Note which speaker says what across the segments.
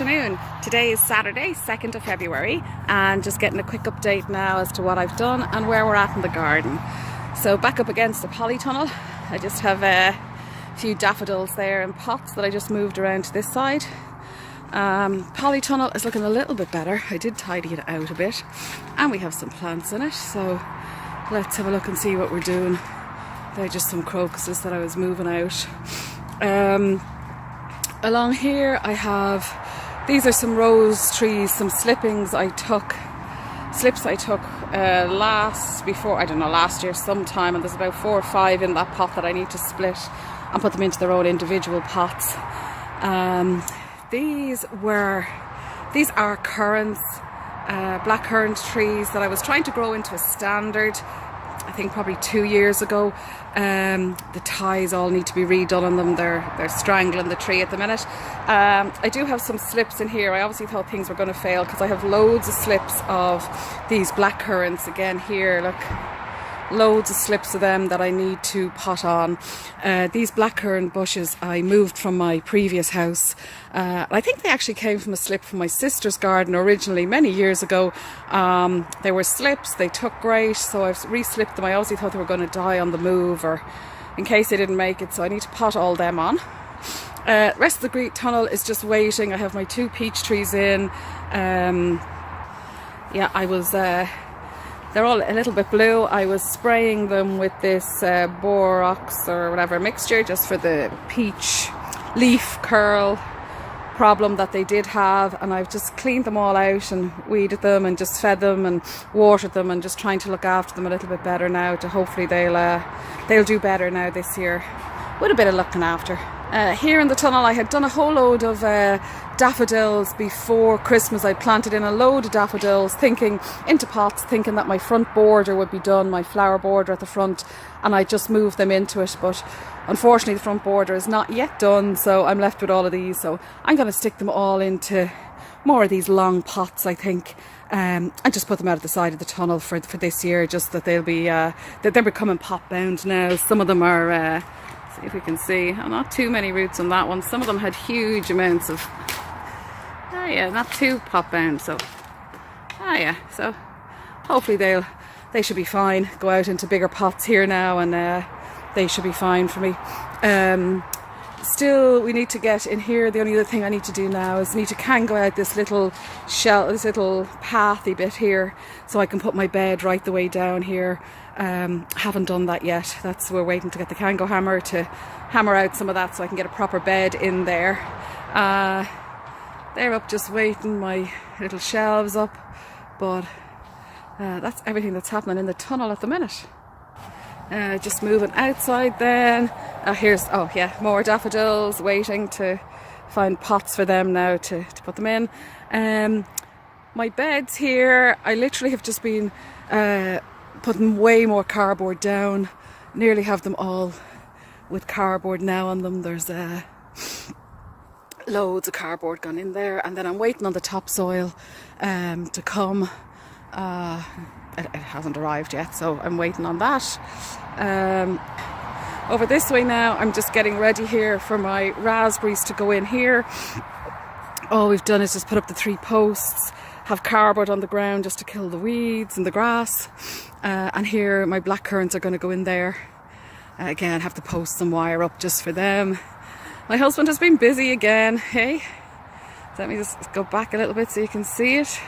Speaker 1: afternoon. Today is Saturday, 2nd of February, and just getting a quick update now as to what I've done and where we're at in the garden. So back up against the polytunnel, I just have a few daffodils there in pots that I just moved around to this side. Polytunnel is looking a little bit better. I did tidy it out a bit, and we have some plants in it, so let's have a look and see what we're doing. They're just some crocuses that I was moving out. Along here I have, these are some rose trees, some slips I took last year sometime, and there's about 4 or 5 in that pot that I need to split and put them into their own individual pots. These are currants, black currant trees that I was trying to grow into a standard, I think probably 2 years ago. The ties all need to be redone on them. They're strangling the tree at the minute. I do have some slips in here. I obviously thought things were going to fail because I have loads of slips of these black currants again here. Look, loads of slips of them that I need to pot on. These blackcurrant bushes I moved from my previous house. I think they actually came from a slip from my sister's garden originally many years ago. They were slips, they took great, so I've re-slipped them. I obviously thought they were going to die on the move or in case they didn't make it, so I need to pot all them on. The rest of the tunnel is just waiting. I have my 2 peach trees in. They're all a little bit blue. I was spraying them with this borax or whatever mixture just for the peach leaf curl problem that they did have, and I've just cleaned them all out and weeded them and just fed them and watered them and just trying to look after them a little bit better now to hopefully they'll do better now this year with a bit of looking after. Here in the tunnel I had done a whole load of daffodils before Christmas. I planted in a load of daffodils into pots thinking that my front border would be done, my flower border at the front, and I just moved them into it, but unfortunately the front border is not yet done, so I'm left with all of these. So I'm going to stick them all into more of these long pots, I think, and just put them out at the side of the tunnel for this year, just that they're becoming pot bound now. Some of them are see if we can see. Not too many roots on that one. Some of them had huge amounts of, not too pot bound. So, so hopefully they should be fine. Go out into bigger pots here now, and they should be fine for me. Still, we need to get in here. The only other thing I need to do now is go out this little pathy bit here, so I can put my bed right the way down here. Haven't done that yet. We're waiting to get the Kango hammer to hammer out some of that so I can get a proper bed in there. They're up just waiting, my little shelves up, but that's everything that's happening in the tunnel at the minute. Just moving outside then. Here's more daffodils, waiting to find pots for them now to put them in. My beds here, I literally have just been putting way more cardboard down. Nearly have them all with cardboard now on them. There's loads of cardboard gone in there, and then I'm waiting on the topsoil to come. It hasn't arrived yet, so I'm waiting on that. Over this way now, I'm just getting ready here for my raspberries to go in here. All we've done is just put up the 3 posts, have cardboard on the ground just to kill the weeds and the grass, and here my black currants are going to go in there. Again, have to post some wire up just for them. My husband has been busy again. Hey, let me just go back a little bit so you can see it.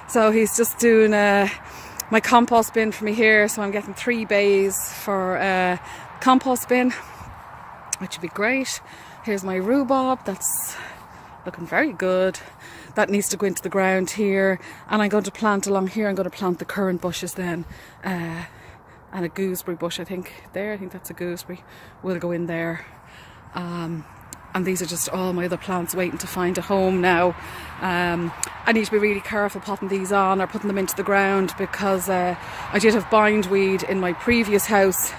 Speaker 1: So he's just doing my compost bin for me here, so I'm getting 3 bays for compost bin, which would be great. Here's my rhubarb, that's looking very good. That needs to go into the ground here, and I'm going to plant along here. I'm going to plant the currant bushes then, and a gooseberry bush I think that's a gooseberry, will go in there. And these are just all my other plants waiting to find a home now. I need to be really careful potting these on or putting them into the ground because I did have bindweed in my previous house,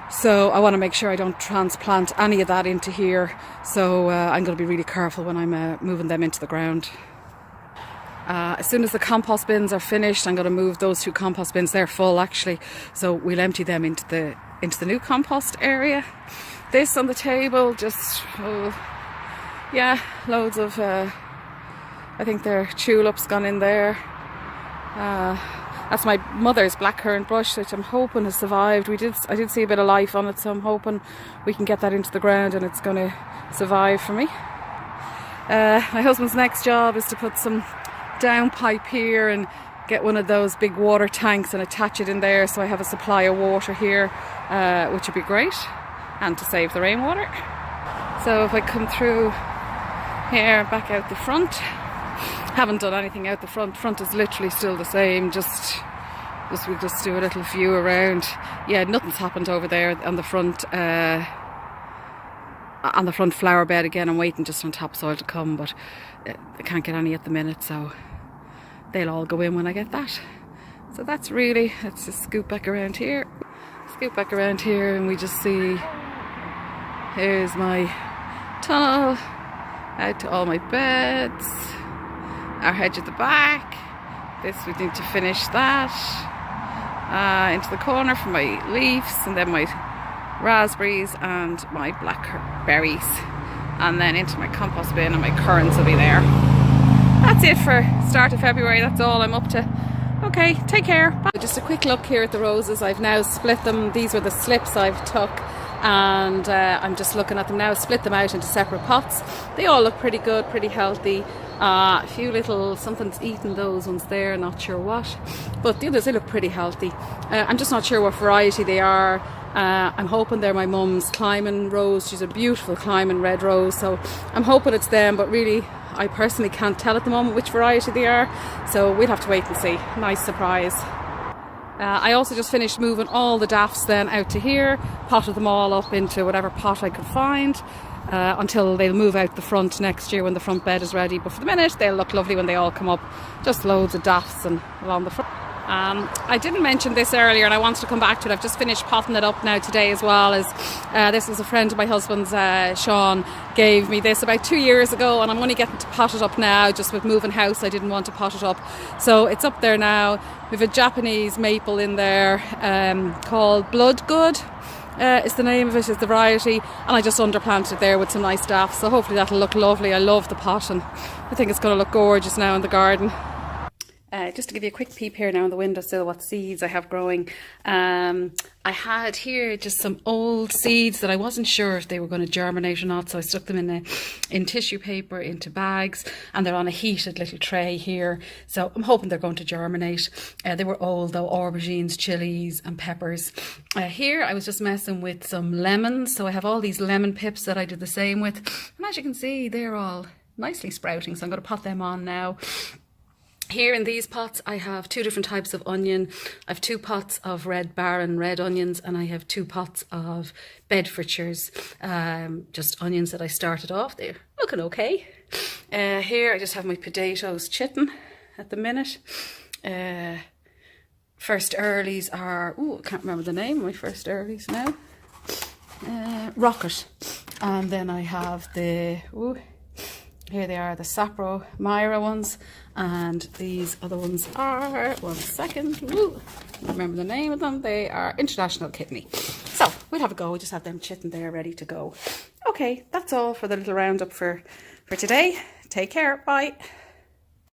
Speaker 1: so I want to make sure I don't transplant any of that into here. So I'm going to be really careful when I'm moving them into the ground. As soon as the compost bins are finished, I'm going to move those 2 compost bins. They're full actually, so we'll empty them into the new compost area. This on the table, just loads of I think their tulips gone in there. That's my mother's blackcurrant bush, which I'm hoping has survived. I did see a bit of life on it, so I'm hoping we can get that into the ground and it's going to survive for me. My husband's next job is to put some downpipe here and get one of those big water tanks and attach it in there, so I have a supply of water here, which would be great, and to save the rainwater. So if I come through here, back out the front, haven't done anything out the front is literally still the same, we'll just do a little view around. Yeah, nothing's happened over there on the front flower bed. Again, I'm waiting just on topsoil to come, but I can't get any at the minute, so they'll all go in when I get that. So that's really, let's just scoot back around here, and we just see, here's my tunnel out to all my beds, our hedge at the back. This, we need to finish that, into the corner for my leaves, and then my raspberries and my blackberries, and then into my compost bin, and my currants will be there. That's it for start of February. That's all I'm up to. Okay, take care. Bye. Just a quick look here at the roses. I've now split them. These were the slips I've took, and I'm just looking at them now. Split them out into separate pots. They all look pretty good, pretty healthy. A few little, something's eaten those ones there, not sure what, but the others, they look pretty healthy. I'm just not sure what variety they are. I'm hoping they're my mum's climbing rose. She's a beautiful climbing red rose, so I'm hoping it's them, but really I personally can't tell at the moment which variety they are, so we'll have to wait and see. Nice surprise. I also just finished moving all the daffs then out to here, potted them all up into whatever pot I could find, until they'll move out the front next year when the front bed is ready. But for the minute, they'll look lovely when they all come up. Just loads of daffs and along the front. I didn't mention this earlier, and I wanted to come back to it. I've just finished potting it up now today as well. As this was a friend of my husband's, Sean, gave me this about 2 years ago, and I'm only getting to pot it up now. Just with moving house, I didn't want to pot it up, so it's up there now. We've a Japanese maple in there, called Bloodgood. Is the name of it, is the variety, and I just underplanted it there with some nice daffs, so hopefully that'll look lovely. I love the pot, and I think it's going to look gorgeous now in the garden. Just to give you a quick peep here now in the windowsill what seeds I have growing. I had here just some old seeds that I wasn't sure if they were going to germinate or not, so I stuck them in tissue paper into bags, and they're on a heated little tray here, so I'm hoping they're going to germinate. They were old though, aubergines, chilies and peppers. Here I was just messing with some lemons, so I have all these lemon pips that I did the same with, and as you can see they're all nicely sprouting, so I'm going to pot them on now. Here in these pots I have 2 different types of onion. I have 2 pots of red Baron red onions, and I have 2 pots of Bedfordshire's, just onions that I started off. They're looking okay. Here I just have my potatoes chitting at the minute. First earlies are, I can't remember the name of my first earlies now. Rocket. And then I have the, here they are, the Sapro Myra ones, and these other ones are, one second, remember the name of them, they are International Kidney. So we'll have a go, we'll just have them chitting there ready to go. Okay, that's all for the little roundup for today. Take care, bye.